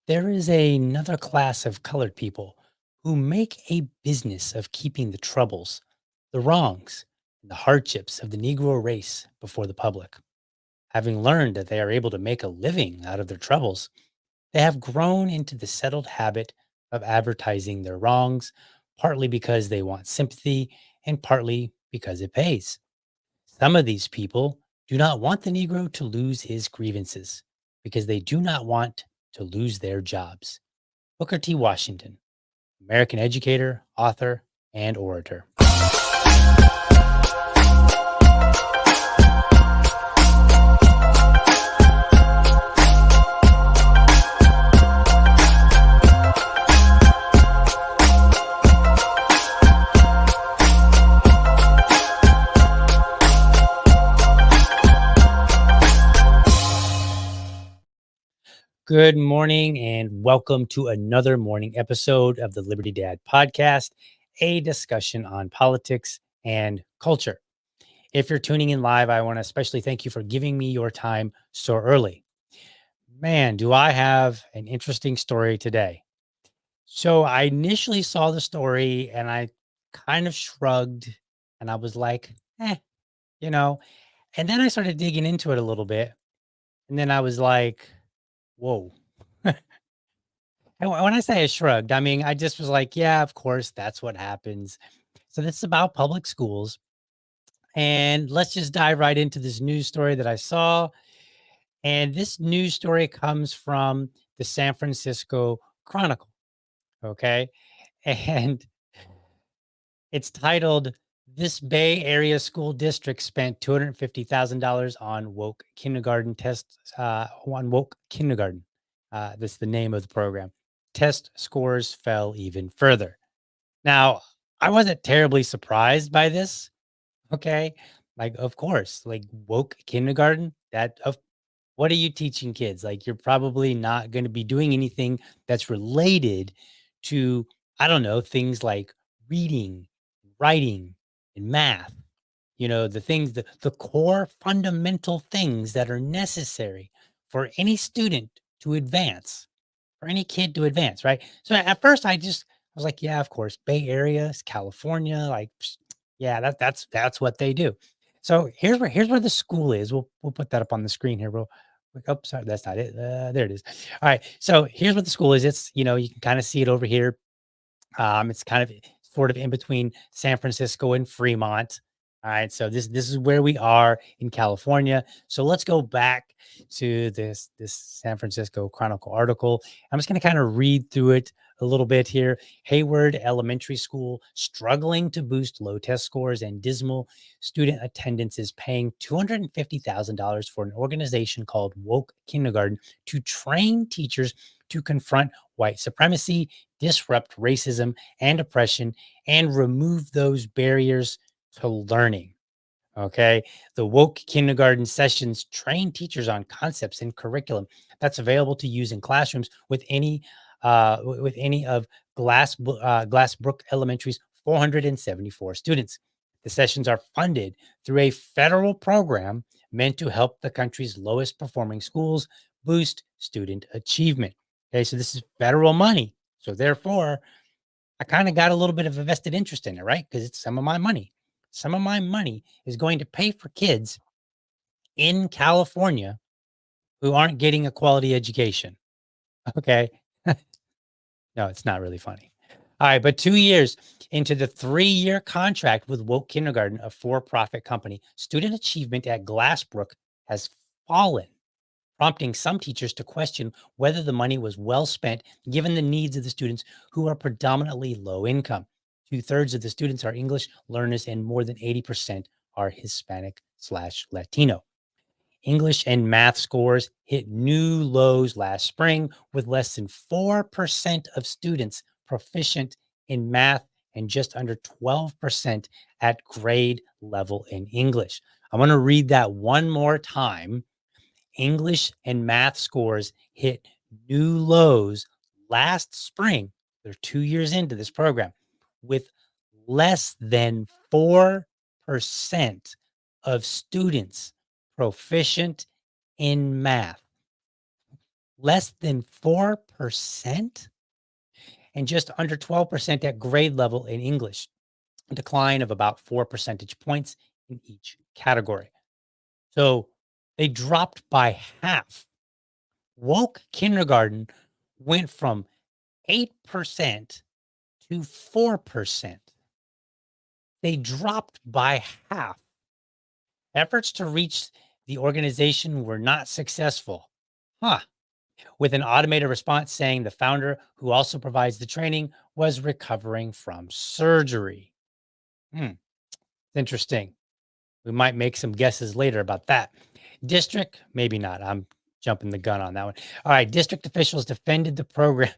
There is another class of colored people who make a business of keeping the troubles, the wrongs, and the hardships of the Negro race before the public. Having learned that they are able to make a living out of their troubles, they have grown into the settled habit of advertising their wrongs, partly because they want sympathy and partly because it pays. Some of these people do not want the Negro to lose his grievances because they do not want to lose their jobs. Booker T. Washington, American educator, author, and orator. Good morning and welcome to another morning episode of the Liberty Dad podcast, a discussion on politics and culture. If you're tuning in live, I want to especially thank you for giving me your time so early. Man, do I have an interesting story today. So I initially saw the story and I kind of shrugged and I was like, you know, and then I started digging into it a little bit. And then I was like, whoa. And when I say I shrugged, I mean, I just was like, yeah, of course, that's what happens. So this is about public schools. And let's just dive right into this news story that I saw. And this news story comes from the San Francisco Chronicle. Okay. And it's titled, "This Bay Area School District Spent $250,000 on woke kindergarten tests, on woke kindergarten." That's the name of the program. Test scores fell even further. Now, I wasn't terribly surprised by this. Okay. Like, of course, like woke kindergarten, what are you teaching kids? Like, you're probably not going to be doing anything that's related to, I don't know, things like reading, writing, and math. The things, the core fundamental things that are necessary for any student to advance, for any kid to advance, right? So at first I was like, yeah, of course, Bay Area, it's California, like yeah, that's what they do. So here's where the school is. We'll put that up on the screen here. Oh, sorry, that's not it. There it is. All right. So here's what the school is. It's, you can kind of see it over here. It's kind of sort of in between San Francisco and Fremont. All right, so this is where we are in California. So let's go back to this San Francisco Chronicle article. I'm just going to kind of read through it a little bit here. Hayward Elementary School struggling to boost low test scores and dismal student attendance is paying $250,000 for an organization called Woke Kindergarten to train teachers to confront white supremacy, disrupt racism and oppression, and remove those barriers to learning. Okay. The woke kindergarten sessions train teachers on concepts and curriculum that's available to use in classrooms with any of Glassbrook Elementary's 474 students. The sessions are funded through a federal program meant to help the country's lowest performing schools boost student achievement. Okay, so this is federal money. So therefore, I kind of got a little bit of a vested interest in it, right? Because it's some of my money. Some of my money is going to pay for kids in California who aren't getting a quality education. Okay. No, it's not really funny. All right. But 2 years into the 3-year contract with Woke Kindergarten, a for profit company, student achievement at Glassbrook has fallen, prompting some teachers to question whether the money was well spent given the needs of the students who are predominantly low income. Two-thirds of the students are English learners, and more than 80% are Hispanic/Latino. English and math scores hit new lows last spring, with less than 4% of students proficient in math and just under 12% at grade level in English. I'm going to read that one more time. English and math scores hit new lows last spring. They're 2 years into this program with less than 4% of students proficient in math. less than 4%, and just under 12% at grade level in English, a decline of about 4 percentage points in each category. So they dropped by half. Woke kindergarten went from 8% to 4%. They dropped by half. Efforts to reach the organization were not successful. Huh. With an automated response saying the founder, who also provides the training, was recovering from surgery. Hmm. Interesting. We might make some guesses later about that. District, maybe not. I'm jumping the gun on that one. All right. District officials defended the program.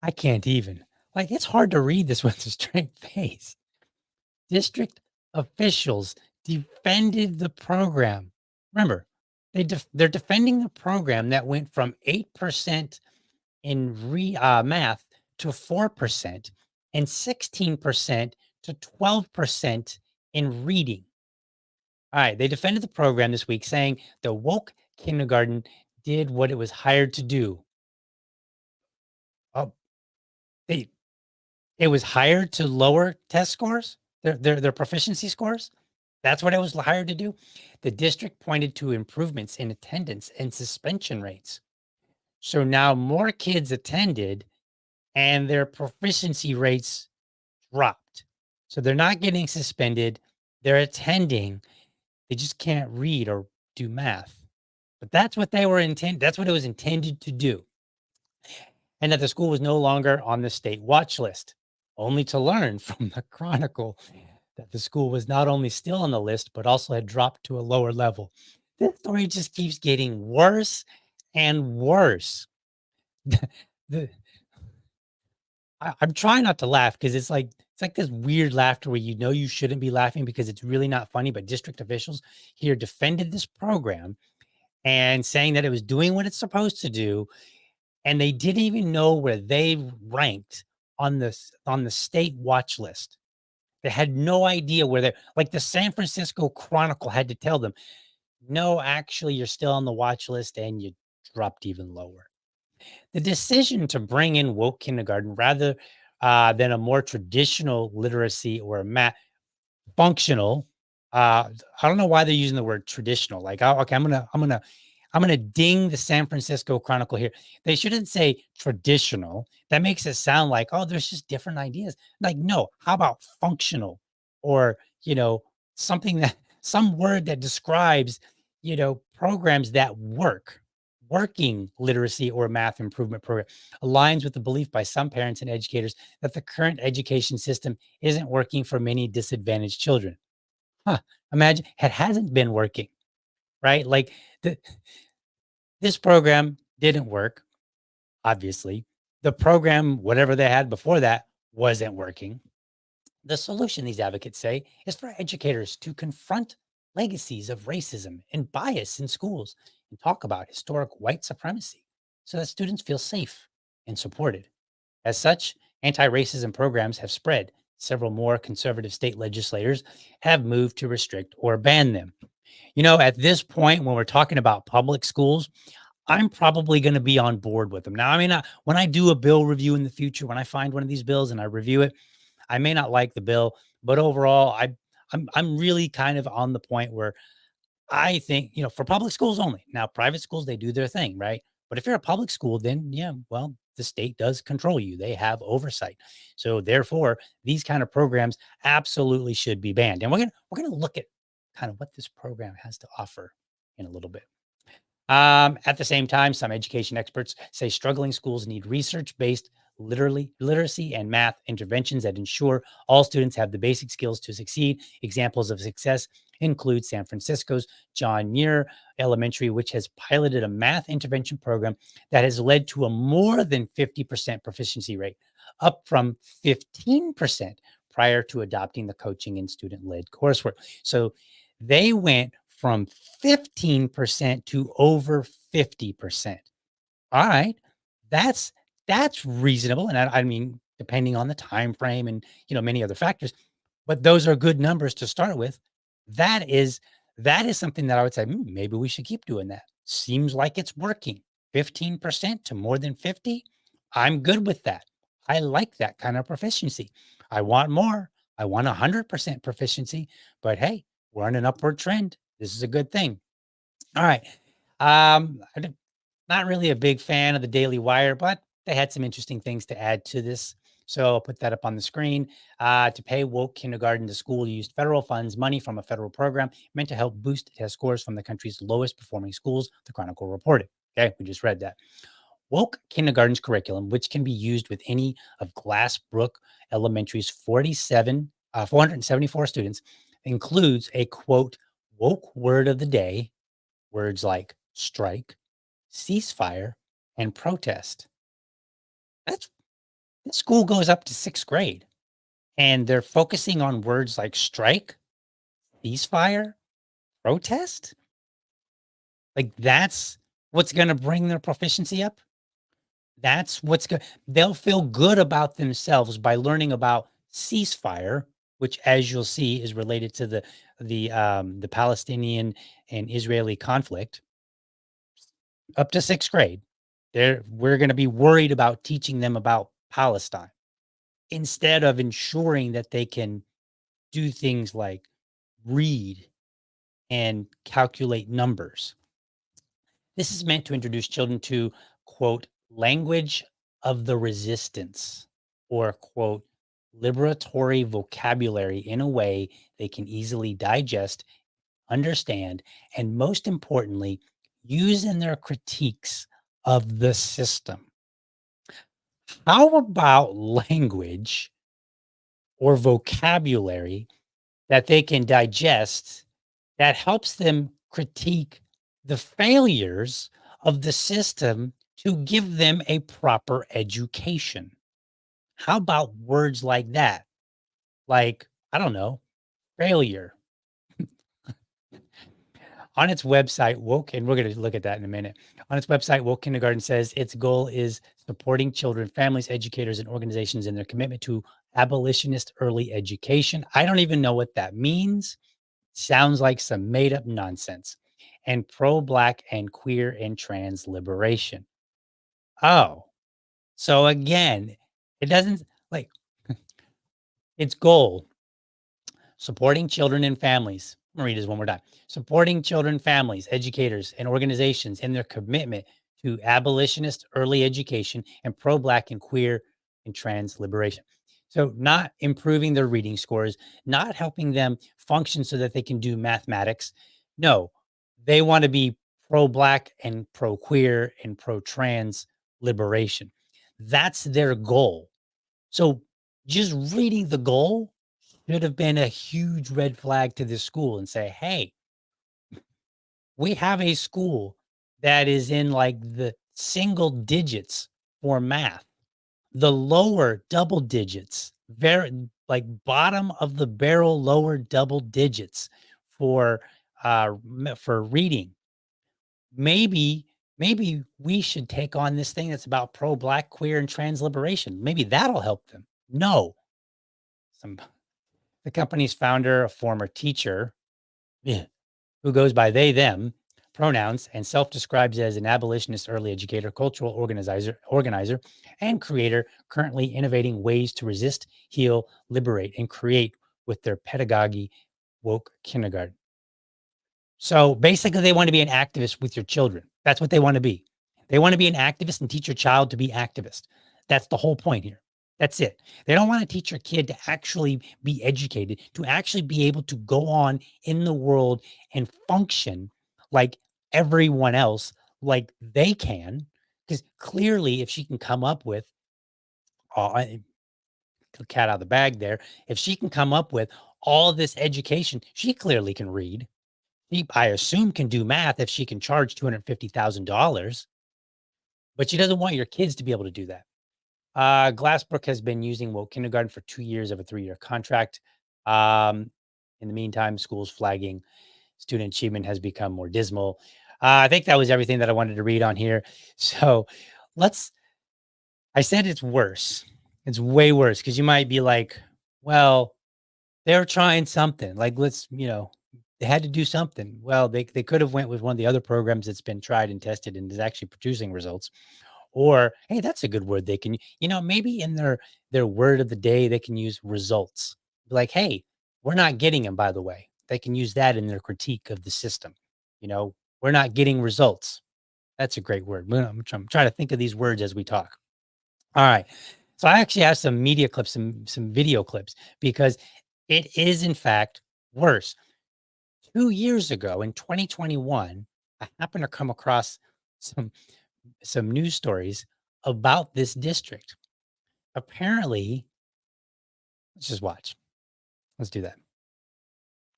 I can't even. Like, it's hard to read this with a straight face. District officials defended the program. Remember, they're defending the program that went from 8% in math to 4% and 16% to 12% in reading. All right, they defended the program this week, saying the woke kindergarten did what it was hired to do. Oh, they it was hired to lower test scores, their proficiency scores. That's what it was hired to do. The district pointed to improvements in attendance and suspension rates. So now more kids attended and their proficiency rates dropped. So they're not getting suspended. They're attending. They just can't read or do math. But that's what they were intended. That's what it was intended to do. And that the school was no longer on the state watch list, only to learn from the Chronicle that the school was not only still on the list, but also had dropped to a lower level. This story just keeps getting worse and worse. The I'm trying not to laugh because it's like this weird laughter where you know you shouldn't be laughing because it's really not funny. But district officials here defended this program and saying that it was doing what it's supposed to do, and they didn't even know where they ranked on the state watch list. They had no idea where they like the San Francisco Chronicle had to tell them, no, actually, you're still on the watch list and you dropped even lower. The decision to bring in woke kindergarten rather than a more traditional literacy or a functional. I don't know why they're using the word traditional. Like, oh, okay, I'm gonna ding the San Francisco Chronicle here. They shouldn't say traditional. That makes it sound like, oh, there's just different ideas. Like, no, how about functional or, something that some word that describes, programs that working literacy or math improvement program aligns with the belief by some parents and educators that the current education system isn't working for many disadvantaged children. Huh. Imagine it hasn't been working, right? Like the, this program didn't work, obviously. The program, whatever they had before that, wasn't working. The solution, these advocates say, is for educators to confront legacies of racism and bias in schools and talk about historic white supremacy so that students feel safe and supported. As such, anti racism programs have spread. Several more conservative state legislators have moved to restrict or ban them. At this point, when we're talking about public schools, I'm probably going to be on board with them. Now, I mean, when I do a bill review in the future, when I find one of these bills and I review it, I may not like the bill, but overall, I'm really kind of on the point where I think, for public schools only. Now, private schools, they do their thing, right? But if you're a public school, then yeah, well, the state does control you. They have oversight. So therefore, these kind of programs absolutely should be banned. And we're gonna look at kind of what this program has to offer in a little bit. At the same time, some education experts say struggling schools need research-based literacy and math interventions that ensure all students have the basic skills to succeed. Examples of success include San Francisco's John Muir Elementary, which has piloted a math intervention program that has led to a more than 50% proficiency rate, up from 15% prior to adopting the coaching and student-led coursework. So they went from 15% to over 50%. All right. That's that's reasonable. And I mean, depending on the time frame and many other factors, but those are good numbers to start with. That is that is something that I would say, maybe we should keep doing that. Seems like it's working. 15% to more than 50, I'm good with that. I like that kind of proficiency. I want more. I want 100% proficiency, but hey, we're on an upward trend. This is a good thing. All right. Not really a big fan of the Daily Wire, but they had some interesting things to add to this. So I'll put that up on the screen. To pay woke kindergarten, the school used federal funds, money from a federal program meant to help boost test scores from the country's lowest performing schools, the Chronicle reported. Okay, we just read that. Woke kindergarten's curriculum, which can be used with any of Glassbrook Elementary's 474 students, includes a quote, woke word of the day, words like strike, ceasefire, and protest. That's This school goes up to sixth grade, and they're focusing on words like strike, ceasefire, protest. Like that's what's going to bring their proficiency up. That's what's good. They'll feel good about themselves by learning about ceasefire, which, as you'll see, is related to the Palestinian and Israeli conflict. Up to sixth grade, we're going to be worried about teaching them about Palestine instead of ensuring that they can do things like read and calculate numbers. This is meant to introduce children to, quote, language of the resistance, or, quote, liberatory vocabulary in a way they can easily digest, understand, and most importantly, use in their critiques of the system. How about language or vocabulary that they can digest that helps them critique the failures of the system to give them a proper education? How about words like that? Like, I don't know, failure. On its website, Woke, and we're going to look at that in a minute. On its website, Woke Kindergarten says its goal is supporting children, families, educators, and organizations in their commitment to abolitionist early education. I don't even know what that means. Sounds like some made up nonsense. And pro Black and queer and trans liberation. Oh, so again, it doesn't like its goal supporting children and families. I'm gonna read this one more time. Supporting children, families, educators, and organizations in their commitment to abolitionist early education and pro Black and queer and trans liberation. So, not improving their reading scores, not helping them function so that they can do mathematics. No, they want to be pro Black and pro queer and pro trans liberation. That's their goal. So, just reading the goal should have been a huge red flag to this school and say, hey, we have a school that is in like the single digits for math, the lower double digits, very like bottom of the barrel, lower double digits for for reading. Maybe we should take on this thing that's about pro Black, queer, and trans liberation. Maybe that'll help them. No, some the company's founder, a former teacher, yeah, who goes by they, them pronouns and self describes as an abolitionist early educator, cultural organizer, and creator, currently innovating ways to resist, heal, liberate, and create with their pedagogy, Woke Kindergarten. So basically, they want to be an activist with your children. That's what they want to be. They want to be an activist and teach your child to be activist. That's the whole point here. That's it. They don't want to teach your kid to actually be educated, to actually be able to go on in the world and function like everyone else, like they can. Because clearly, if she can come up with, the cat out of the bag there, if she can come up with all this education, she clearly can read. I assume can do math if she can charge $250,000, but she doesn't want your kids to be able to do that. Glassbrook has been using Woke Kindergarten for 2 years of a 3-year contract. In the meantime, schools flagging student achievement has become more dismal. I think that was everything that I wanted to read on here. So let's, I said it's worse. It's way worse because you might be like, well, they're trying something. Like, let's, they had to do something. Well, they could have went with one of the other programs that's been tried and tested and is actually producing results. Or, hey, that's a good word they can, maybe in their word of the day, they can use results. Like, hey, we're not getting them, by the way. They can use that in their critique of the system. We're not getting results. That's a great word. I'm trying to think of these words as we talk. All right. So I actually have some media clips, some video clips, because it is in fact worse. 2 years ago in 2021, I happened to come across some news stories about this district. Apparently, let's just watch. Let's do that.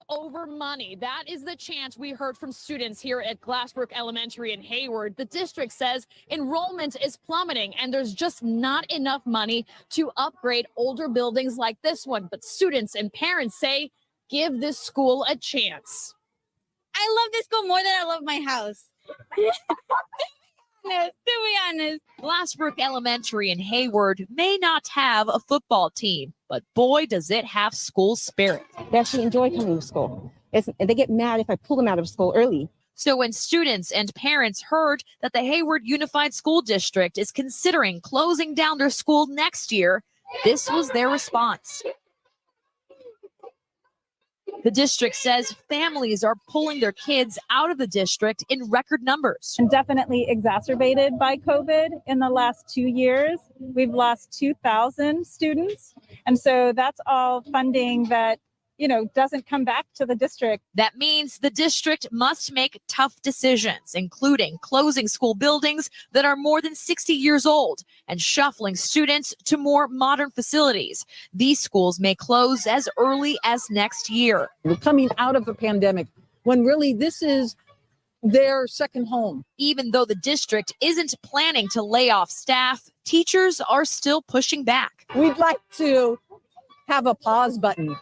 Over money. That is the chant we heard from students here at Glassbrook Elementary in Hayward. The district says enrollment is plummeting and there's just not enough money to upgrade older buildings like this one. But students and parents say, give this school a chance. I love this school more than I love my house. To be honest. Glassbrook Elementary in Hayward may not have a football team, but boy, does it have school spirit. They actually enjoy coming to school. They get mad if I pull them out of school early. So when students and parents heard that the Hayward Unified School District is considering closing down their school next year, this was their response. The district says families are pulling their kids out of the district in record numbers. And definitely exacerbated by COVID in the last 2 years. We've lost 2,000 students. And so that's all funding that, doesn't come back to the district. That means the district must make tough decisions, including closing school buildings that are more than 60 years old and shuffling students to more modern facilities. These schools may close as early as next year. We're coming out of a pandemic when really this is their second home. Even though the district isn't planning to lay off staff, teachers are still pushing back. We'd like to have a pause button.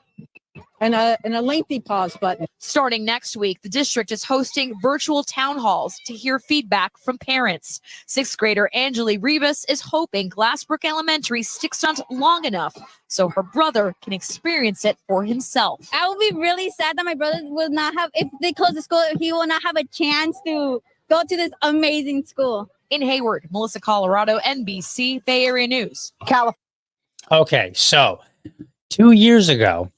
And a lengthy pause button. Starting next week, the district is hosting virtual town halls to hear feedback from parents. Sixth grader Angeli Rivas is hoping Glassbrook Elementary sticks on long enough so her brother can experience it for himself. I will be really sad that my brother will not have, if they close the school, he will not have a chance to go to this amazing school. In Hayward, Melissa Colorado, NBC, Bay Area News. California. Okay, so 2 years ago,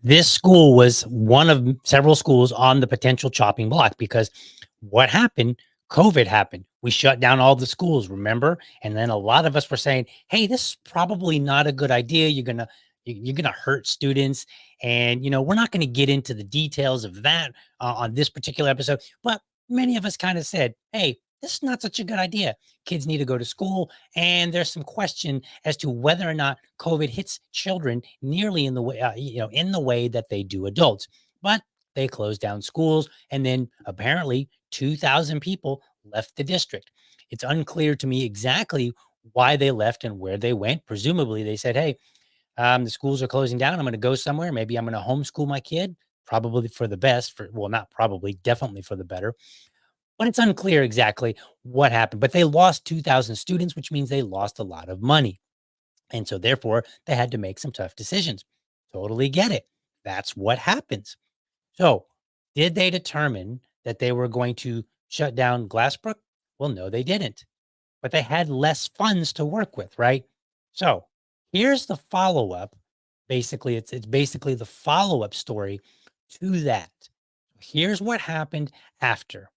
this school was one of several schools on the potential chopping block because what happened? COVID happened. We shut down all the schools, remember? And then a lot of us were saying, hey, this is probably not a good idea. You're going to hurt students. And, we're not going to get into the details of that on this particular episode. But many of us kind of said, hey, this is not such a good idea. Kids need to go to school. And there's some question as to whether or not COVID hits children nearly in the way, in the way that they do adults. But they closed down schools. And then apparently 2,000 people left the district. It's unclear to me exactly why they left and where they went. Presumably they said, hey, the schools are closing down. I'm going to go somewhere. Maybe I'm going to homeschool my kid, probably for the best. Not probably, definitely for the better. But it's unclear exactly what happened. But they lost 2,000 students, which means they lost a lot of money. And so therefore, they had to make some tough decisions. Totally get it. That's what happens. So did they determine that they were going to shut down Glassbrook? Well, no, they didn't. But they had less funds to work with, right? So here's the follow-up. Basically, it's basically the follow-up story to that. Here's what happened after.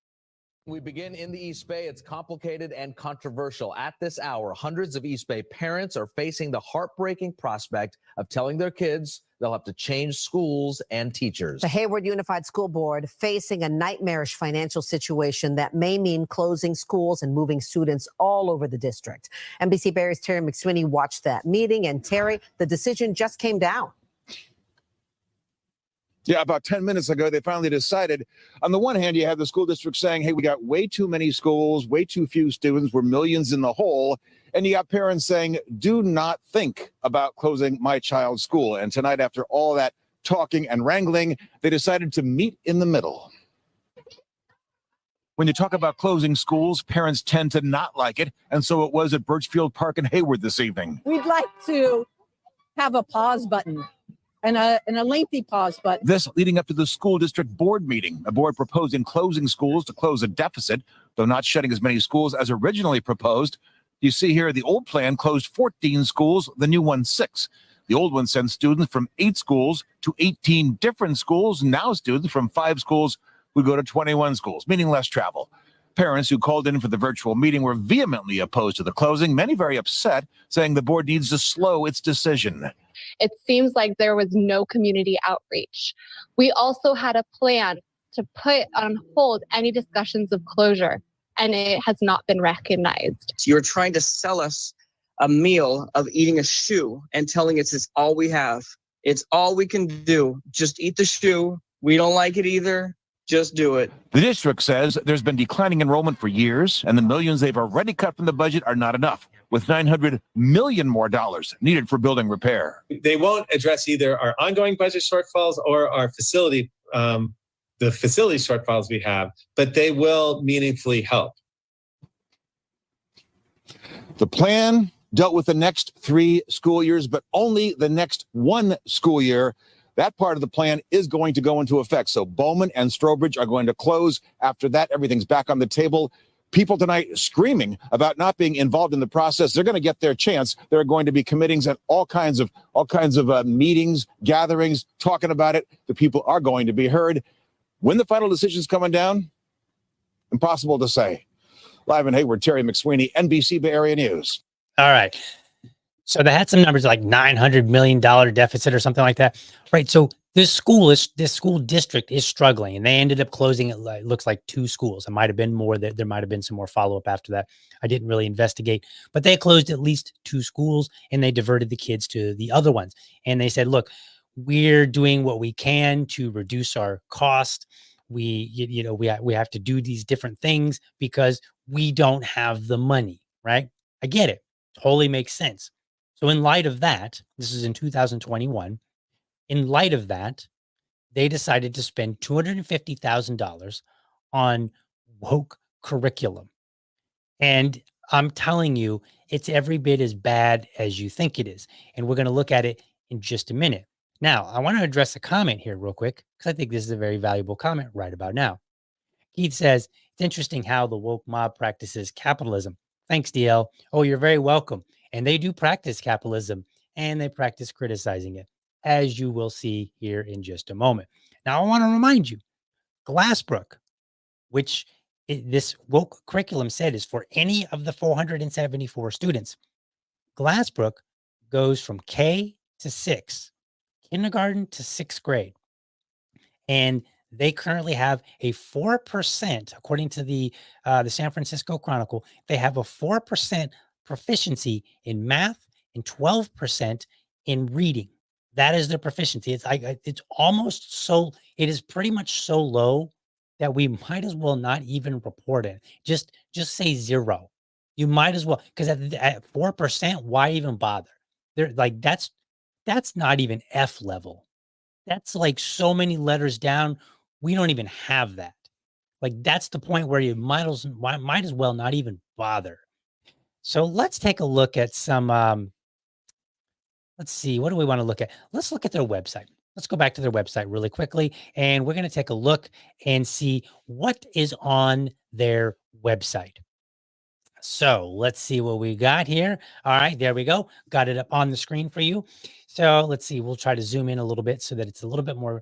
We begin in the East Bay. It's complicated and controversial. At this hour, hundreds of East Bay parents are facing the heartbreaking prospect of telling their kids they'll have to change schools and teachers. The Hayward Unified School Board facing a nightmarish financial situation that may mean closing schools and moving students all over the district. NBC Bay Area's Terry McSweeney watched that meeting, and Terry, the decision just came down. Yeah, about 10 minutes ago, they finally decided. On the one hand, you have the school district saying, hey, we got way too many schools, way too few students, we're millions in the hole. And you got parents saying, do not think about closing my child's school. And tonight, after all that talking and wrangling, they decided to meet in the middle. When you talk about closing schools, parents tend to not like it. And so it was at Birchfield Park in Hayward this evening. We'd like to have a pause button. and a lengthy pause button. This leading up to the school district board meeting, a board proposing closing schools to close a deficit, though not shutting as many schools as originally proposed. You see here, the old plan closed 14 schools, the new one 6. The old one sent students from 8 schools to 18 different schools. Now students from 5 schools would go to 21 schools, meaning less travel. Parents who called in for the virtual meeting were vehemently opposed to the closing, many very upset, saying the board needs to slow its decision. It seems like there was no community outreach. We also had a plan to put on hold any discussions of closure, and it has not been recognized. So you're trying to sell us a meal of eating a shoe and telling us it's all we have. It's all we can do. Just eat the shoe. We don't like it either. Just do it. The district says there's been declining enrollment for years, and the millions they've already cut from the budget are not enough, with $900 million more dollars needed for building repair. They won't address either our ongoing budget shortfalls or our facility, the facility shortfalls we have, but they will meaningfully help. The plan dealt with the next 3 school years, but only the next 1 school year. That part of the plan is going to go into effect. So Bowman and Strobridge are going to close. After that, everything's back on the table. People tonight screaming about not being involved in the process. They're going to get their chance. There are going to be committees and all kinds of meetings, gatherings, talking about it. The people are going to be heard. When the final decision's coming down, impossible to say. Live in Hayward, Terry McSweeney, NBC Bay Area News. All right. So they had some numbers like $900 million deficit or something like that. Right. So this school district is struggling, and they ended up closing it. Looks like 2 schools. It might have been more. There might have been some more follow-up after that. I didn't really investigate, but they closed at least 2 schools, and they diverted the kids to the other ones. And they said, look, we're doing what we can to reduce our cost. We have to do these different things because we don't have the money. Right. I get it. Totally makes sense. So in light of that, this is in 2021, in light of that, they decided to spend $250,000 on woke curriculum. And I'm telling you, it's every bit as bad as you think it is. And we're going to look at it in just a minute. Now, I want to address a comment here real quick, because I think this is a very valuable comment right about now. Keith says, it's interesting how the woke mob practices capitalism. Thanks, DL. Oh, you're very welcome. And they do practice capitalism, and they practice criticizing it, as you will see here in just a moment. Now, I want to remind you, Glassbrook, which this woke curriculum said is for any of the 474 students. Glassbrook goes from K to 6, kindergarten to 6th grade. And they currently have a 4%, according to the San Francisco Chronicle, they have a 4% proficiency in math and 12% in reading. That is their proficiency. It's almost so, it is pretty much so low that we might as well not even report it. Just say 0. You might as well, because at 4%, why even bother? They're like, that's not even F level. That's like so many letters down. We don't even have that. Like, that's the point where you might as well not even bother. So let's take a look at some, let's see, what do we want to look at? Let's look at their website. Let's go back to their website really quickly, and we're going to take a look and see what is on their website. So let's see what we got here. All right, there we go. Got it up on the screen for you. So let's see, we'll try to zoom in a little bit so that it's a little bit more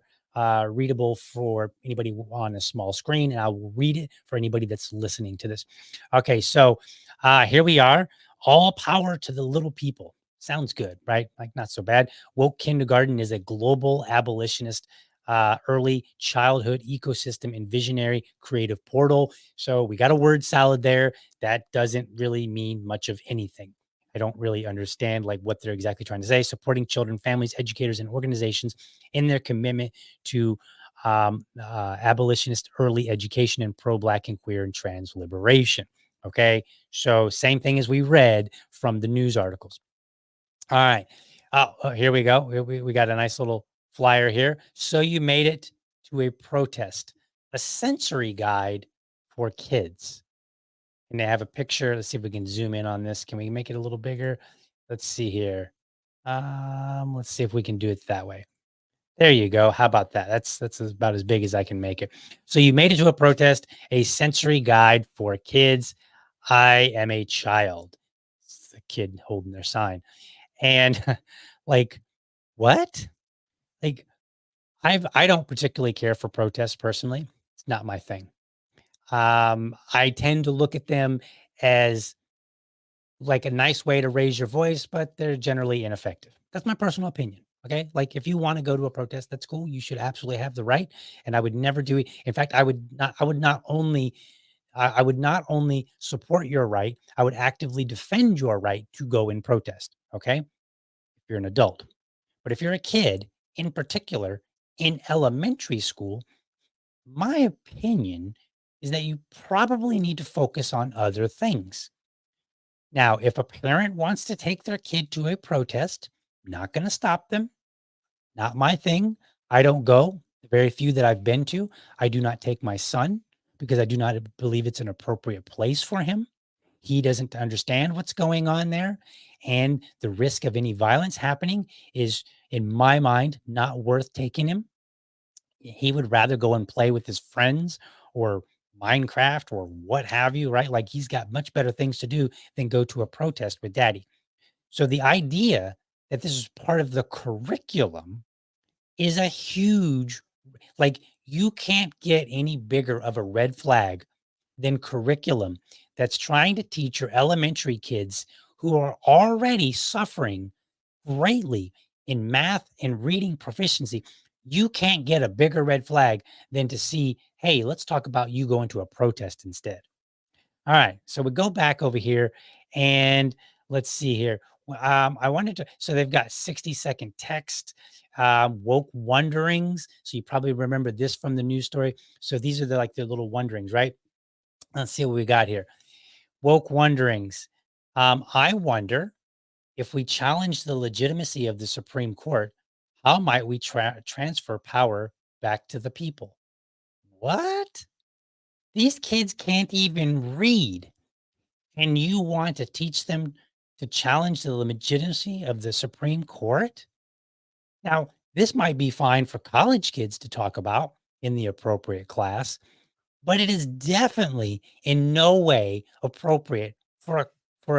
readable for anybody on a small screen, and I will read it for anybody that's listening to this. Okay, so here we are. All power to the little people. Sounds good, right? Like, not so bad. Woke Kindergarten is a global abolitionist early childhood ecosystem and visionary creative portal. So we got a word salad there. That doesn't really mean much of anything. I don't really understand like what they're exactly trying to say. Supporting children, families, educators, and organizations in their commitment to abolitionist early education and pro-Black and queer and trans liberation. Okay, so same thing as we read from the news articles. All right, here we go. We got a nice little flyer here. So you made it to a protest, a sensory guide for kids. And they have a picture. Let's see if we can zoom in on this. Can we make it a little bigger? Let's see here. Let's see if we can do it that way. There you go. How about that? That's about as big as I can make it. So you made it to a protest, a sensory guide for kids. I am a child. It's the kid holding their sign. And like, what? Like, I don't particularly care for protests personally. It's not my thing. I tend to look at them as like a nice way to raise your voice, but they're generally ineffective. That's my personal opinion. Okay. Like if you want to go to a protest, that's cool. You should absolutely have the right. And I would never do it. In fact, I would not only, I would not only support your right, I would actively defend your right to go and protest. Okay. If you're an adult, but if you're a kid in particular in elementary school, my opinion is that you probably need to focus on other things. Now, if a parent wants to take their kid to a protest, not going to stop them. Not my thing. I don't go. The very few that I've been to, I do not take my son because I do not believe it's an appropriate place for him. He doesn't understand what's going on there. And the risk of any violence happening is, in my mind, not worth taking him. He would rather go and play with his friends or Minecraft or what have you, right? Like he's got much better things to do than go to a protest with daddy. So the idea that this is part of the curriculum is a huge, like you can't get any bigger of a red flag than curriculum that's trying to teach your elementary kids who are already suffering greatly in math and reading proficiency. You can't get a bigger red flag than to see, hey, let's talk about you going to a protest instead. All right. So we go back over here and let's see here. I wanted to, so they've got 60-second text, woke wonderings. So you probably remember this from the news story. So these are the little wonderings, right? Let's see what we got here. Woke wonderings. I wonder if we challenge the legitimacy of the Supreme Court, how might we transfer power back to the people? What? These kids can't even read. And you want to teach them to challenge the legitimacy of the Supreme Court? Now, this might be fine for college kids to talk about in the appropriate class, but it is definitely in no way appropriate for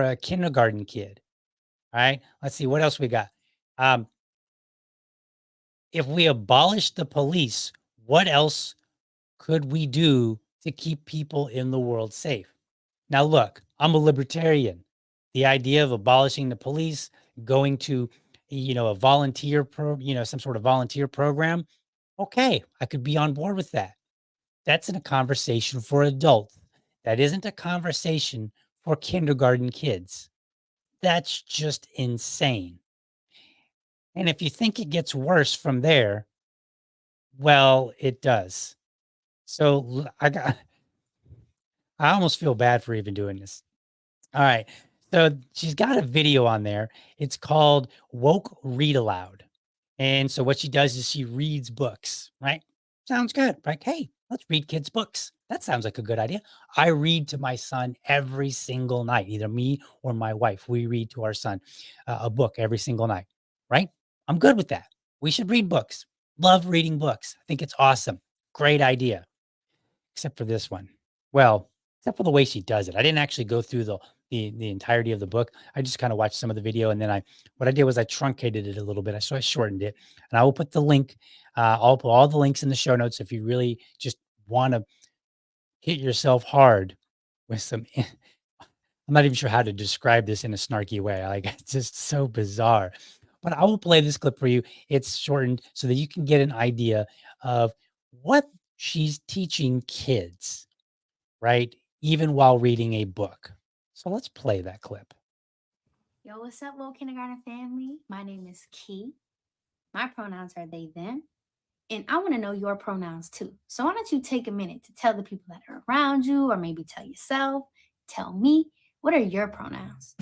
a kindergarten kid. All right. Let's see what else we got. If we abolish the police, what else could we do to keep people in the world safe? Now, look, I'm a libertarian. The idea of abolishing the police, going to, a volunteer some sort of volunteer program. Okay, I could be on board with that. That's in a conversation for adults. That isn't a conversation for kindergarten kids. That's just insane. And if you think it gets worse from there, well, it does. So I almost feel bad for even doing this. All right. So she's got a video on there. It's called Woke Read Aloud. And so what she does is she reads books, right? Sounds good. Like, hey, let's read kids' books. That sounds like a good idea. I read to my son every single night, either me or my wife. We read to our son a book every single night, right? I'm good with that. We should read books. Love reading books. I think it's awesome. Great idea. Except for this one. Well, except for the way she does it. I didn't actually go through the entirety of the book. I just kind of watched some of the video, and then what I did was I truncated it a little bit. So I shortened it, and I will put the link. I'll put all the links in the show notes if you really just want to hit yourself hard with some. I'm not even sure how to describe this in a snarky way. Like it's just so bizarre. But I will play this clip for you. It's shortened so that you can get an idea of what she's teaching kids, right? Even while reading a book. So let's play that clip. Yo, what's up, little kindergarten family? My name is Key. My pronouns are they, them. And I want to know your pronouns too. So why don't you take a minute to tell the people that are around you, or maybe tell yourself, tell me, what are your pronouns?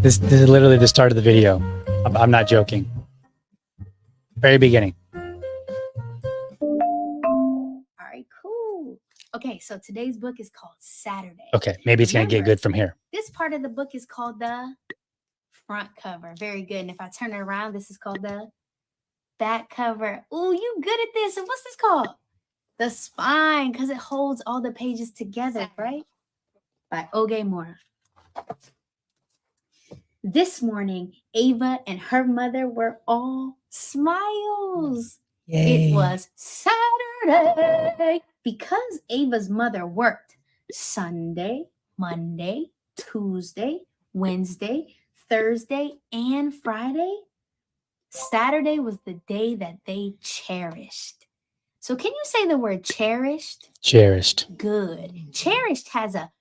This is literally the start of the video. I'm not joking. Very beginning. All right, cool. Okay, so today's book is called Saturday. Okay, maybe it's going to get good from here. This part of the book is called the front cover. Very good. And if I turn it around, this is called the back cover. Oh, you good at this. And what's this called? The spine, because it holds all the pages together, right? By Oge Mora. This morning, Ava and her mother were all smiles. Yay. It was Saturday because Ava's mother worked Sunday, Monday, Tuesday, Wednesday, Thursday, and Friday. Saturday was the day that they cherished. So can you say the word cherished? Cherished. Good. Cherished has a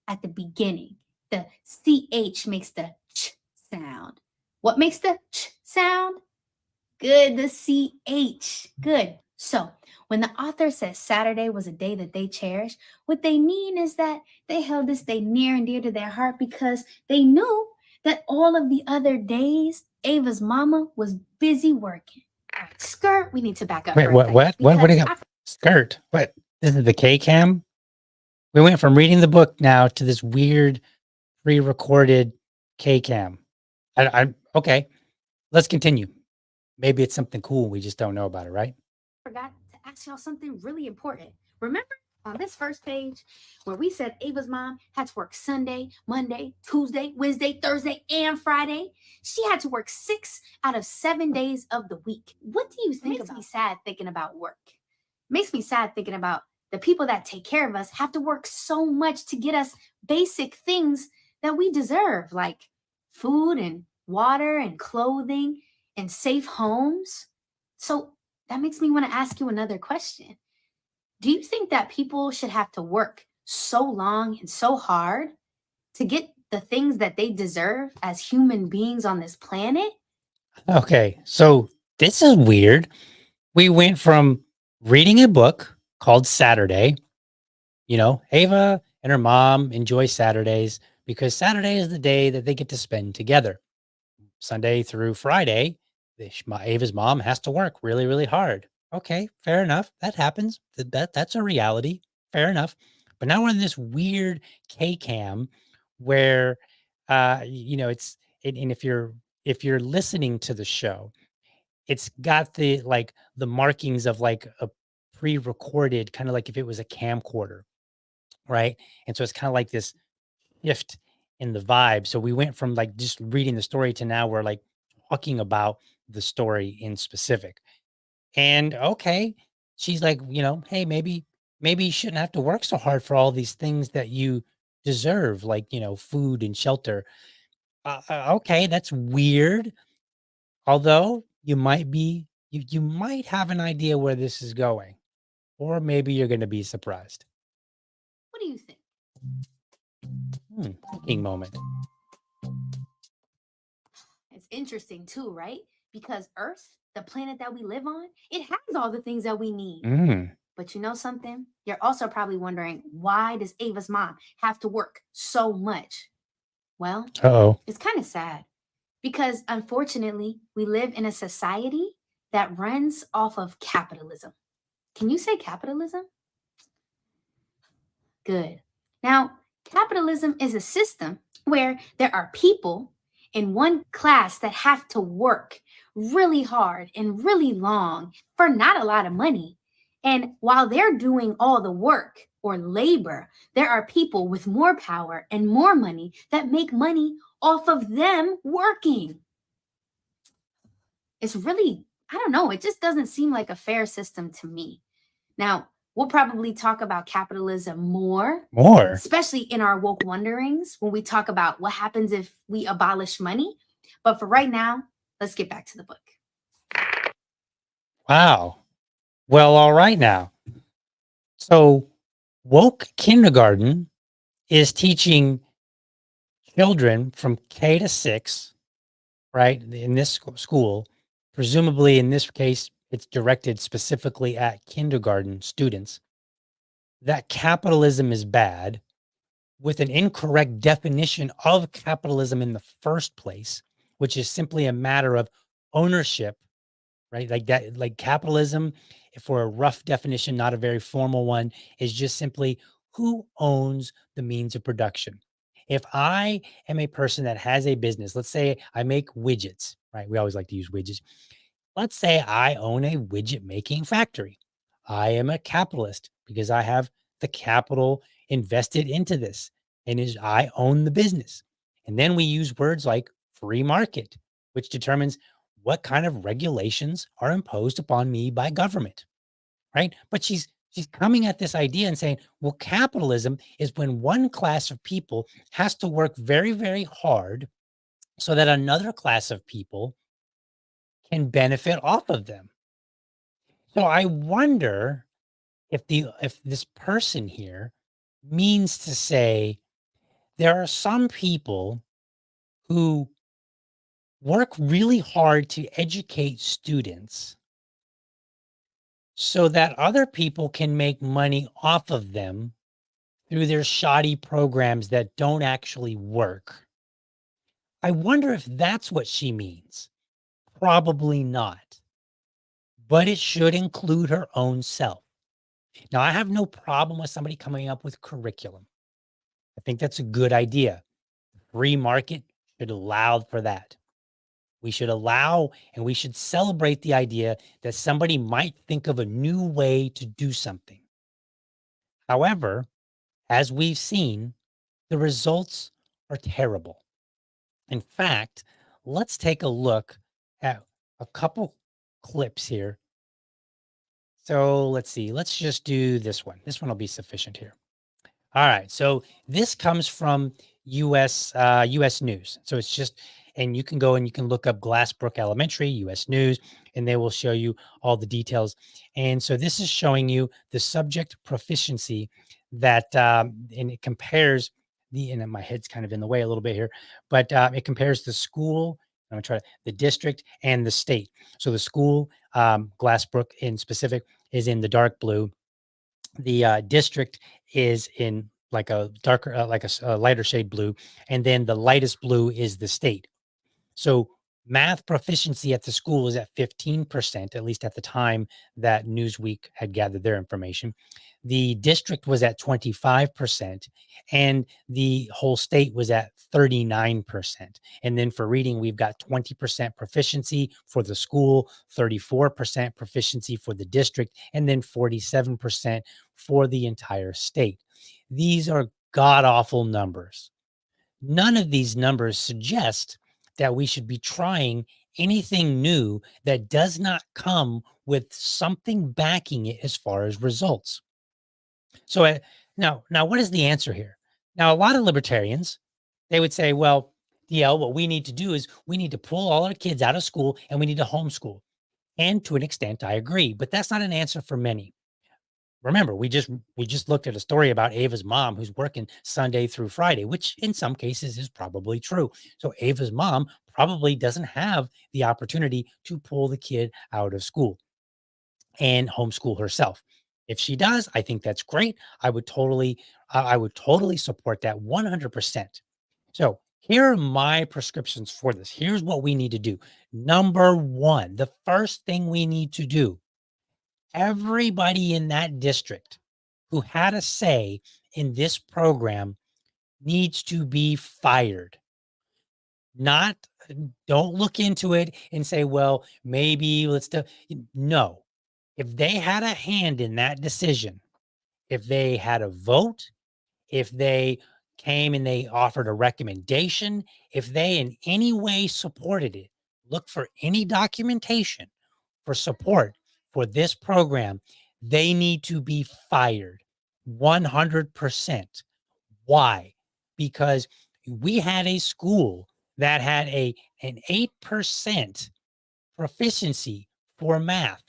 at the beginning. The CH makes the ch sound. What makes the ch sound? Good, the CH. Good. So when the author says Saturday was a day that they cherished, what they mean is that they held this day near and dear to their heart because they knew that all of the other days, Ava's mama was busy working. Skirt, we need to back up. Wait, for a what? second What do you because got? Skirt. What? This is the K cam. We went from reading the book now to this weird pre-recorded K cam. Okay. Let's continue. Maybe it's something cool we just don't know about it, right? forgot to ask y'all something really important. Remember on this first page where we said Ava's mom had to work Sunday, Monday, Tuesday, Wednesday, Thursday, and Friday? She had to work 6 out of 7 days of the week. What do you think? Makes me sad thinking about work. Makes me sad thinking about the people that take care of us have to work so much to get us basic things that we deserve, like food and water and clothing and safe homes. So that makes me want to ask you another question. Do you think that people should have to work so long and so hard to get the things that they deserve as human beings on this planet? Okay, so this is weird. We went from reading a book called Saturday. You know, Ava and her mom enjoy Saturdays because Saturday is the day that they get to spend together. Sunday through Friday, Ava's mom has to work really, really hard. Okay, fair enough. That happens. That's a reality. Fair enough. But now we're in this weird K cam where, and if you're listening to the show, it's got the markings of like a pre-recorded, kind of like if it was a camcorder, right? And so it's kind of like this shift in the vibe. So we went from like just reading the story to now we're like talking about the story in specific. And okay, she's like, hey, maybe you shouldn't have to work so hard for all these things that you deserve, like, food and shelter. Okay, that's weird. Although you might have an idea where this is going, or maybe you're going to be surprised. What do you think? Thinking moment. It's interesting too, right? Because Earth, the planet that we live on, it has all the things that we need. But you know something? You're also probably wondering, why does Ava's mom have to work so much? Well, it's kind of sad because unfortunately, we live in a society that runs off of capitalism. Can you say capitalism? Good. Now, capitalism is a system where there are people in one class that have to work really hard and really long for not a lot of money. And while they're doing all the work or labor, there are people with more power and more money that make money off of them working. It's really, I don't know, it just doesn't seem like a fair system to me. Now, we'll probably talk about capitalism more, especially in our woke wonderings when we talk about what happens if we abolish money. But for right now, let's get back to the book. Wow. Well, all right now. So woke kindergarten is teaching children from K to 6, right? In this school, presumably in this case, it's directed specifically at kindergarten students, that capitalism is bad with an incorrect definition of capitalism in the first place, which is simply a matter of ownership, right? Like that, like capitalism, for a rough definition, not a very formal one, is just simply who owns the means of production. If I am a person that has a business, let's say I make widgets, right? We always like to use widgets. Let's say I own a widget making factory. I am a capitalist because I have the capital invested into this and is I own the business. And then we use words like free market, which determines what kind of regulations are imposed upon me by government, right? But she's coming at this idea and saying, well, capitalism is when one class of people has to work very, very hard so that another class of people can benefit off of them. So I wonder if this person here means to say there are some people who work really hard to educate students so that other people can make money off of them through their shoddy programs that don't actually work. I wonder if that's what she means. Probably not, but it should include her own self. Now, I have no problem with somebody coming up with curriculum. I think that's a good idea. Free market should allow for that. We should allow and we should celebrate the idea that somebody might think of a new way to do something. However, as we've seen, the results are terrible. In fact, let's take a look at a couple clips here. So let's see. Let's just do this one. This one will be sufficient here. All right. So this comes from US News. So it's just, and you can go and you can look up Glassbrook Elementary, US News, and they will show you all the details. And so this is showing you the subject proficiency that, and it compares and my head's kind of in the way a little bit here, but it compares the school, I'm gonna try the district and the state. So the school, Glassbrook in specific, is in the dark blue. The district is in like a darker, like a lighter shade blue, and then the lightest blue is the state. So math proficiency at the school is at 15%, at least at the time that Newsweek had gathered their information. The district was at 25%, and the whole state was at 39%. And then for reading, we've got 20% proficiency for the school, 34% proficiency for the district, and then 47% for the entire state. These are god-awful numbers. None of these numbers suggest that we should be trying anything new that does not come with something backing it as far as results. So now, what is the answer here? Now, a lot of libertarians, they would say, well, DL, what we need to do is we need to pull all our kids out of school and we need to homeschool. And to an extent, I agree, but that's not an answer for many. Remember, we just looked at a story about Ava's mom who's working Sunday through Friday, which in some cases is probably true. So Ava's mom probably doesn't have the opportunity to pull the kid out of school and homeschool herself. If she does, I think that's great. I would totally support that 100%. So here are my prescriptions for this. Here's what we need to do. Number one, the first thing we need to do, everybody in that district who had a say in this program needs to be fired. Don't look into it and say, well, maybe let's do. No. If they had a hand in that decision, if they had a vote, if they came and they offered a recommendation, if they in any way supported it, look for any documentation for support for this program, they need to be fired 100%. Why? Because we had a school that had an 8% proficiency for math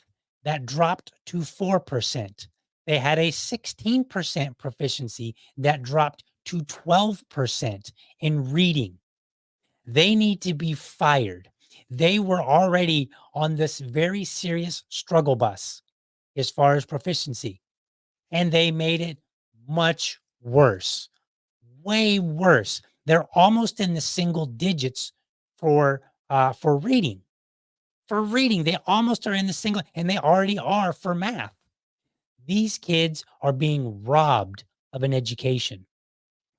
that dropped to 4%. They had a 16% proficiency that dropped to 12% in reading. They need to be fired. They were already on this very serious struggle bus as far as proficiency, and they made it much worse, way worse. They're almost in the single digits for reading. For reading, they almost are in the single, and they already are for math. These kids are being robbed of an education.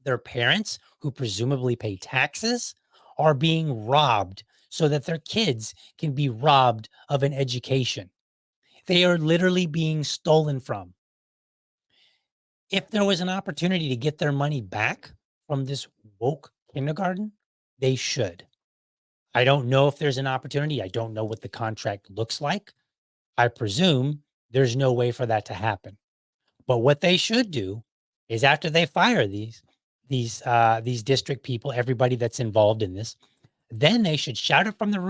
Their parents, who presumably pay taxes, are being robbed so that their kids can be robbed of an education. They are literally being stolen from. If there was an opportunity to get their money back from this woke kindergarten, they should. I don't know if there's an opportunity. I don't know what the contract looks like. I presume there's no way for that to happen. But what they should do is, after they fire these district people, everybody that's involved in this, then they should shout it from the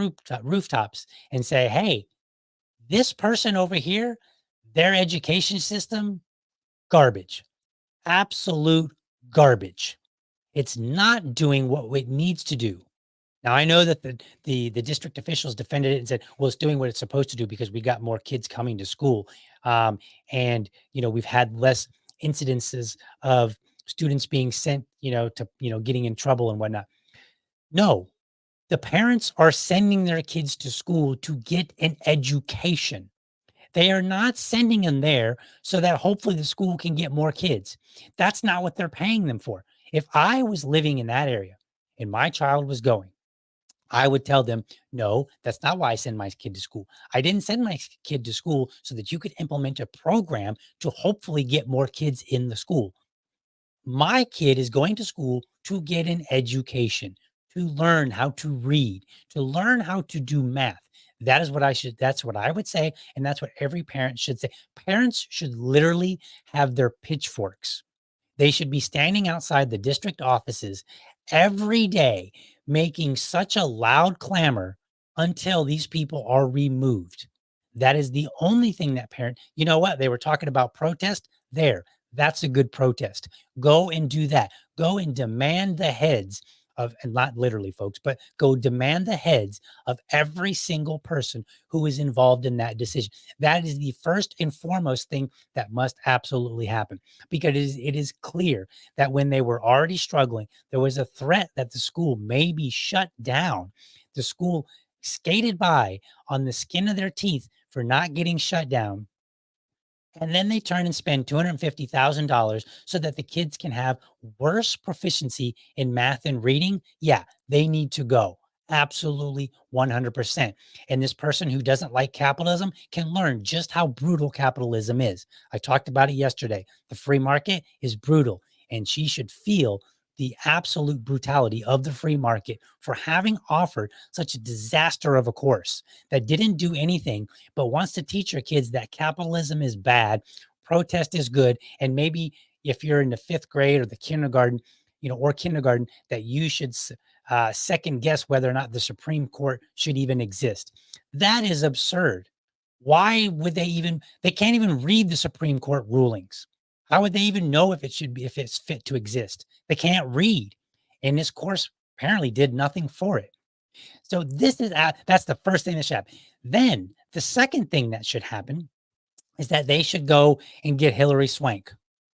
rooftops and say, "Hey, this person over here, their education system, garbage, absolute garbage. It's not doing what it needs to do." Now, I know that the district officials defended it and said, "Well, it's doing what it's supposed to do because we got more kids coming to school, and we've had less incidences of students being sent, to getting in trouble and whatnot." No, the parents are sending their kids to school to get an education. They are not sending them there so that hopefully the school can get more kids. That's not what they're paying them for. If I was living in that area and my child was going, I would tell them, "No, that's not why I send my kid to school. I didn't send my kid to school so that you could implement a program to hopefully get more kids in the school. My kid is going to school to get an education, to learn how to read, to learn how to do math." That's what I would say. And that's what every parent should say. Parents should literally have their pitchforks. They should be standing outside the district offices every day, making such a loud clamor until these people are removed. That is the only thing that parent, you know what? They were talking about protest there. That's a good protest. Go and do that. Go and demand the heads of, and not literally, folks, but go demand the heads of every single person who is involved in that decision. That is the first and foremost thing that must absolutely happen, because it is clear that when they were already struggling, there was a threat that the school may be shut down. The school skated by on the skin of their teeth for not getting shut down. And then they turn and spend $250,000 so that the kids can have worse proficiency in math and reading. Yeah, they need to go. Absolutely 100%. And this person who doesn't like capitalism can learn just how brutal capitalism is. I talked about it yesterday. The free market is brutal, and she should feel the absolute brutality of the free market for having offered such a disaster of a course that didn't do anything but wants to teach your kids that capitalism is bad, protest is good, and maybe if you're in the 5th grade or the kindergarten, that you should second guess whether or not the Supreme Court should even exist. That is absurd. Why would they can't even read the Supreme Court rulings. How would they even know if it's fit to exist? They can't read. And this course apparently did nothing for it. So that's the first thing that should happen. Then the second thing that should happen is that they should go and get Hillary Swank.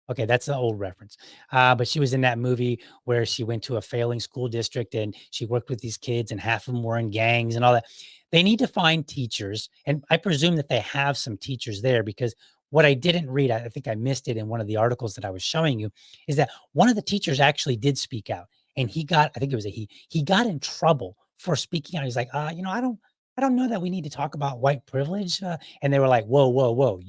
Okay, that's an old reference. But she was in that movie where she went to a failing school district and she worked with these kids, and half of them were in gangs and all that. They need to find teachers. And I presume that they have some teachers there, because what I didn't read, I think I missed it in one of the articles that I was showing you, is that one of the teachers actually did speak out, and he got in trouble for speaking out. He's like, I don't know that we need to talk about white privilege. And they were like, whoa,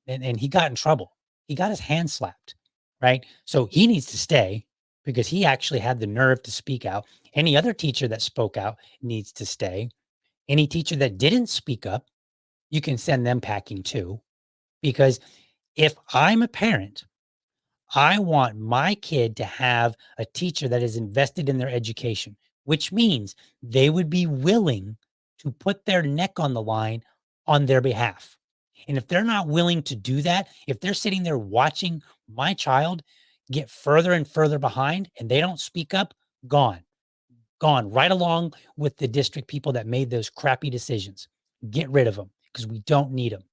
and he got in trouble. He got his hand slapped, right? So he needs to stay because he actually had the nerve to speak out. Any other teacher that spoke out needs to stay. Any teacher that didn't speak up, you can send them packing too. Because if I'm a parent, I want my kid to have a teacher that is invested in their education, which means they would be willing to put their neck on the line on their behalf. And if they're not willing to do that, if they're sitting there watching my child get further and further behind and they don't speak up, gone right along with the district people that made those crappy decisions. Get rid of them, because we don't need them.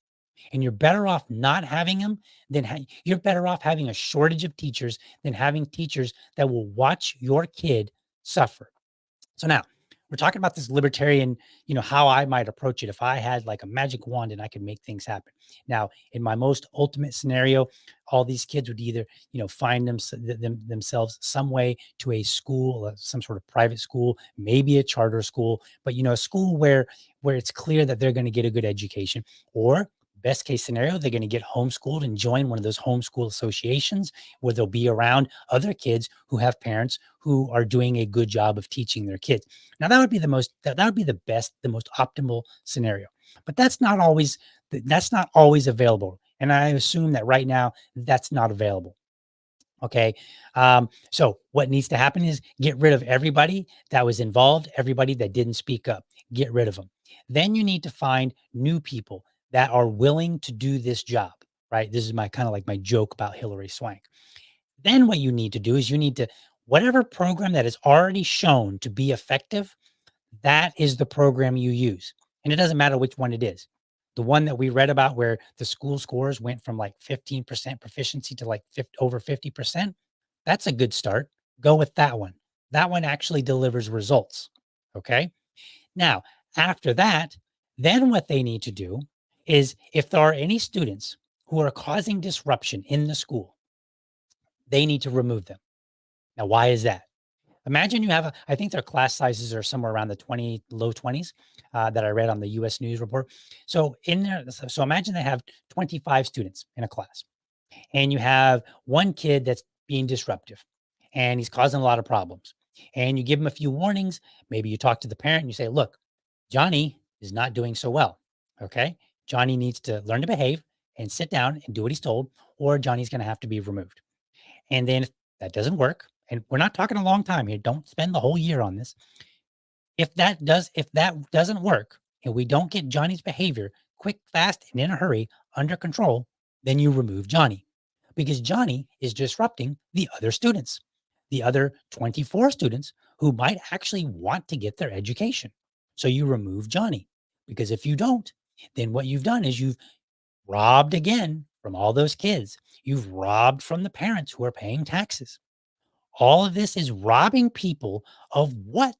And you're better off not having them than you're better off having a shortage of teachers than having teachers that will watch your kid suffer. So now, We're talking about this libertarian, how I might approach it if I had like a magic wand and I could make things happen. Now, in my most ultimate scenario, all these kids would either, find themselves some way to a school, some sort of private school, maybe a charter school, but a school where it's clear that they're going to get a good education, or best case scenario, they're going to get homeschooled and join one of those homeschool associations where they'll be around other kids who have parents who are doing a good job of teaching their kids. Now that would be that would be the best, the most optimal scenario, but that's not always available. And I assume that right now that's not available. Okay. So what needs to happen is get rid of everybody that was involved, everybody that didn't speak up, get rid of them. Then you need to find new people that are willing to do this job, right? This is my kind of like my joke about Hillary Swank. Then what you need to do is whatever program that is already shown to be effective, that is the program you use. And it doesn't matter which one it is. The one that we read about where the school scores went from like 15% proficiency to like over 50%, that's a good start. Go with that one. That one actually delivers results. Okay. Now, after that, then what they need to do is if there are any students who are causing disruption in the school, they need to remove them. Now, why is that? Imagine you have, I think their class sizes are somewhere around the low 20s that I read on the US News report. So so imagine they have 25 students in a class and you have one kid that's being disruptive and he's causing a lot of problems. And you give him a few warnings. Maybe you talk to the parent and you say, look, Johnny is not doing so well. Okay. Johnny needs to learn to behave and sit down and do what he's told, or Johnny's going to have to be removed. And then if that doesn't work, and we're not talking a long time here, don't spend the whole year on this. If that doesn't work and we don't get Johnny's behavior quick, fast, and in a hurry under control, then you remove Johnny because Johnny is disrupting the other students, the other 24 students who might actually want to get their education. So you remove Johnny because if you don't, then what you've done is you've robbed again from all those kids. You've robbed from the parents who are paying taxes. All of this is robbing people of what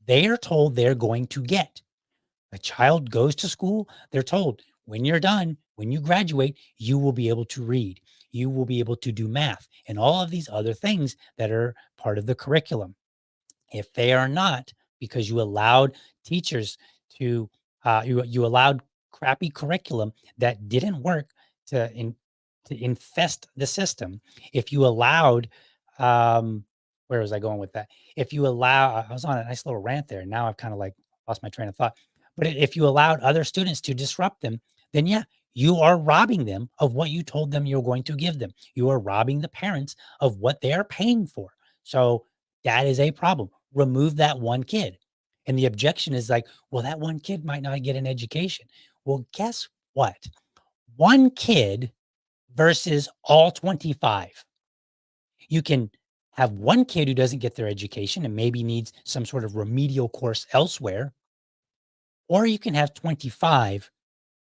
they are told they're going to get. A child goes to school, they're told, when you're done, when you graduate, you will be able to read, you will be able to do math, and all of these other things that are part of the curriculum. If they are not, because you allowed teachers to, you allowed crappy curriculum that didn't work to infest the system. If you allowed, where was I going with that? If you allow, I was on a nice little rant there. And now I've kind of like lost my train of thought. But if you allowed other students to disrupt them, then yeah, you are robbing them of what you told them you're going to give them. You are robbing the parents of what they are paying for. So that is a problem. Remove that one kid. And the objection is like, well, that one kid might not get an education. Well, guess what? One kid versus all 25. You can have one kid who doesn't get their education and maybe needs some sort of remedial course elsewhere. Or you can have 25,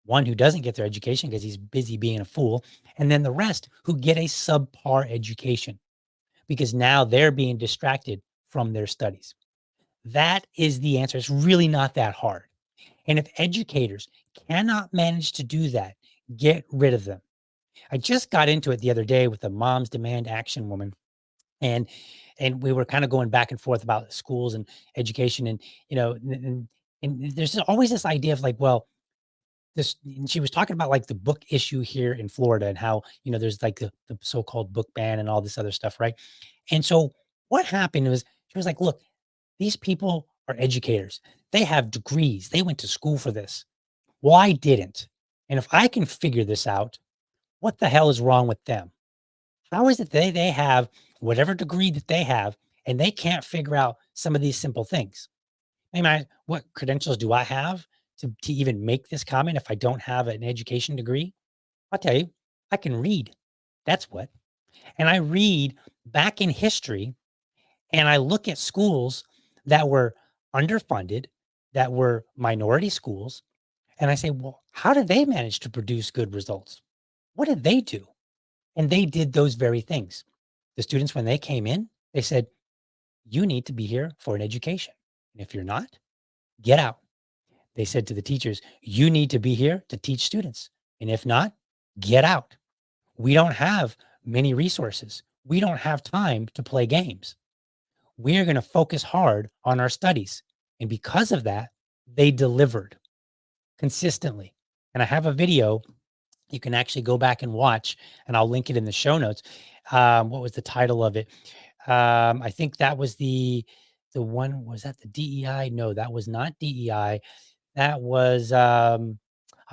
one who doesn't get their education because he's busy being a fool, and then the rest who get a subpar education because now they're being distracted from their studies. That is the answer. It's really not that hard. And if educators cannot manage to do that, get rid of them. I just got into it the other day with a Moms Demand Action woman. And we were kind of going back and forth about schools and education. And, and there's always this idea of like, well, and she was talking about like the book issue here in Florida and how, there's like the so-called book ban and all this other stuff. Right. And so what happened was she was like, look, these people are educators. They have degrees. They went to school for this. Well, I didn't. And if I can figure this out, what the hell is wrong with them? How is it they have whatever degree that they have and they can't figure out some of these simple things? I mean, what credentials do I have to even make this comment if I don't have an education degree? I'll tell you, I can read. That's what. And I read back in history and I look at schools that were underfunded, that were minority schools. And I say, well, how did they manage to produce good results? What did they do? And they did those very things. The students, when they came in, they said, you need to be here for an education. And if you're not, get out. They said to the teachers, you need to be here to teach students. And if not, get out. We don't have many resources. We don't have time to play games. We are going to focus hard on our studies. And because of that, they delivered consistently. And I have a video you can actually go back and watch, and I'll link it in the show notes. What was the title of it? I think that was the one, was that the DEI? No, that was not DEI. That was, I'm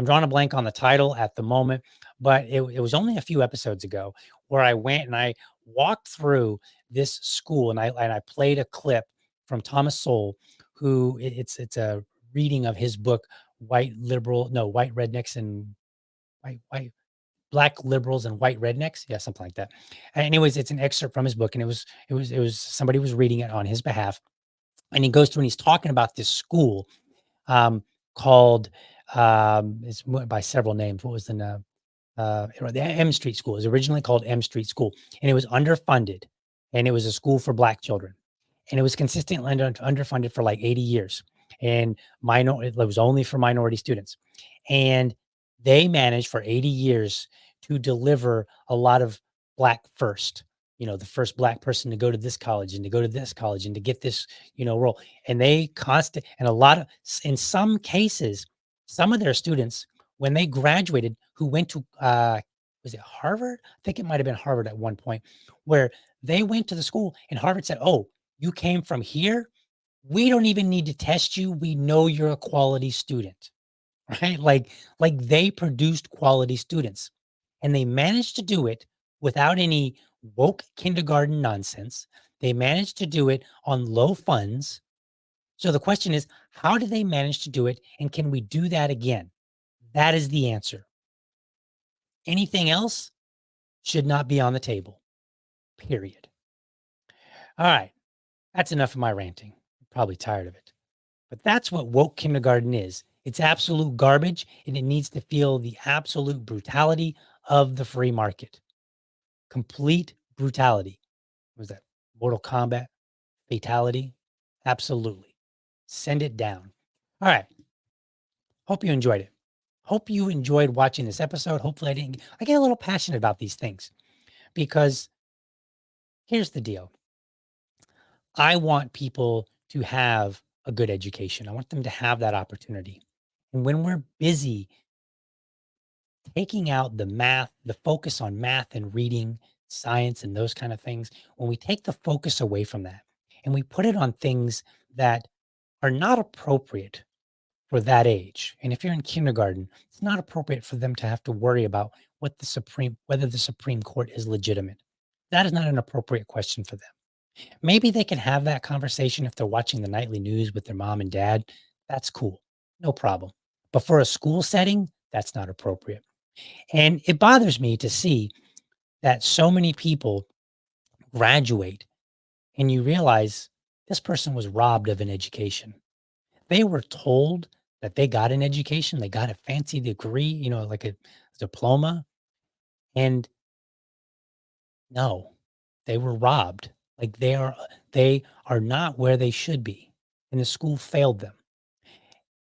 drawing a blank on the title at the moment, but it was only a few episodes ago where I went and I walked through this school, and I played a clip from Thomas Sowell, who it's a reading of his book, White Rednecks and Black Liberals and White Rednecks. Yeah, something like that. Anyways, it's an excerpt from his book, and it was somebody was reading it on his behalf. And he goes through and he's talking about this school called, it's by several names. What was the M Street School? It was originally called M Street School, and it was underfunded, and it was a school for Black children, and it was consistently underfunded for like 80 years, and it was only for minority students, and they managed for 80 years to deliver a lot of Black first. The first Black person to go to this college and to go to this college and to get this, role. And they in some cases, some of their students, when they graduated, who went to, was it Harvard? I think it might've been Harvard at one point, where they went to the school and Harvard said, oh, you came from here. We don't even need to test you. We know you're a quality student, right? Like they produced quality students, and they managed to do it without any woke kindergarten nonsense. They managed to do it on low funds. So the question is, how did they manage to do it? And can we do that again? That is the answer. Anything else should not be on the table, period. All right. That's enough of my ranting. I'm probably tired of it, but that's what woke kindergarten is. It's absolute garbage, and it needs to feel the absolute brutality of the free market. Complete brutality. What was that? Mortal Kombat fatality? Absolutely. Send it down. All right. Hope you enjoyed it. Hope you enjoyed watching this episode. Hopefully I get a little passionate about these things, because here's the deal. I want people to have a good education. I want them to have that opportunity. And when we're busy taking out the focus on math and reading, science, and those kind of things, when we take the focus away from that and we put it on things that are not appropriate for that age. And if you're in kindergarten, it's not appropriate for them to have to worry about whether the Supreme Court is legitimate. That is not an appropriate question for them. Maybe they can have that conversation if they're watching the nightly news with their mom and dad. That's cool. No problem. But for a school setting, that's not appropriate. And it bothers me to see that so many people graduate and you realize this person was robbed of an education. They were told that they got an education, they got a fancy degree, like a diploma. And no, they were robbed. Like they are not where they should be. And the school failed them.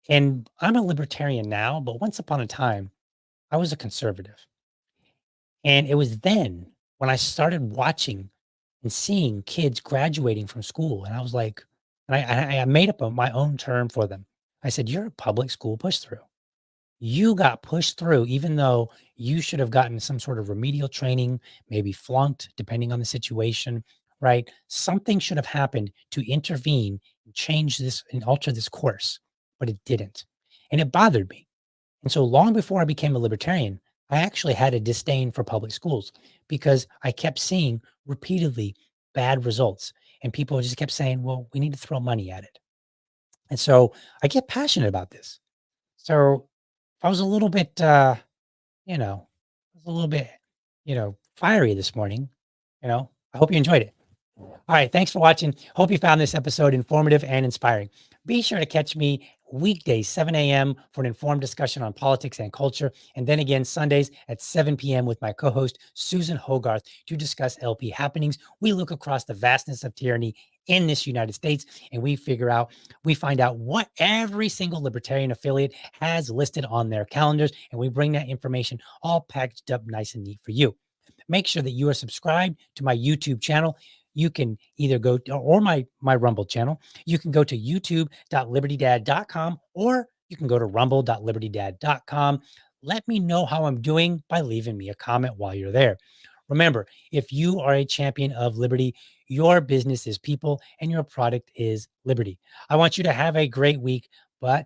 And I'm a libertarian now, but once upon a time, I was a conservative. And it was then when I started watching and seeing kids graduating from school. And I was like, and I made up my own term for them. I said, you're a public school push through. You got pushed through, even though you should have gotten some sort of remedial training, maybe flunked, depending on the situation, right? Something should have happened to intervene and change this and alter this course, but it didn't. And it bothered me. And so long before I became a libertarian, I actually had a disdain for public schools because I kept seeing repeatedly bad results. And people just kept saying, well, we need to throw money at it. And so I get passionate about this. So I was a little bit, fiery this morning. I hope you enjoyed it. All right. Thanks for watching. Hope you found this episode informative and inspiring. Be sure to catch me weekdays, 7 a.m. for an informed discussion on politics and culture. And then again, Sundays at 7 p.m. with my co-host, Susan Hogarth, to discuss LP happenings. We look across the vastness of tyranny in this United States, and we find out what every single libertarian affiliate has listed on their calendars, and we bring that information all packaged up nice and neat for you. Make sure that you are subscribed to my YouTube channel. You can either go to, or my Rumble channel. You can go to youtube.libertydad.com, or you can go to rumble.libertydad.com. Let me know how I'm doing by leaving me a comment while you're there. Remember, if you are a champion of liberty, your business is people and your product is liberty. I want you to have a great week, but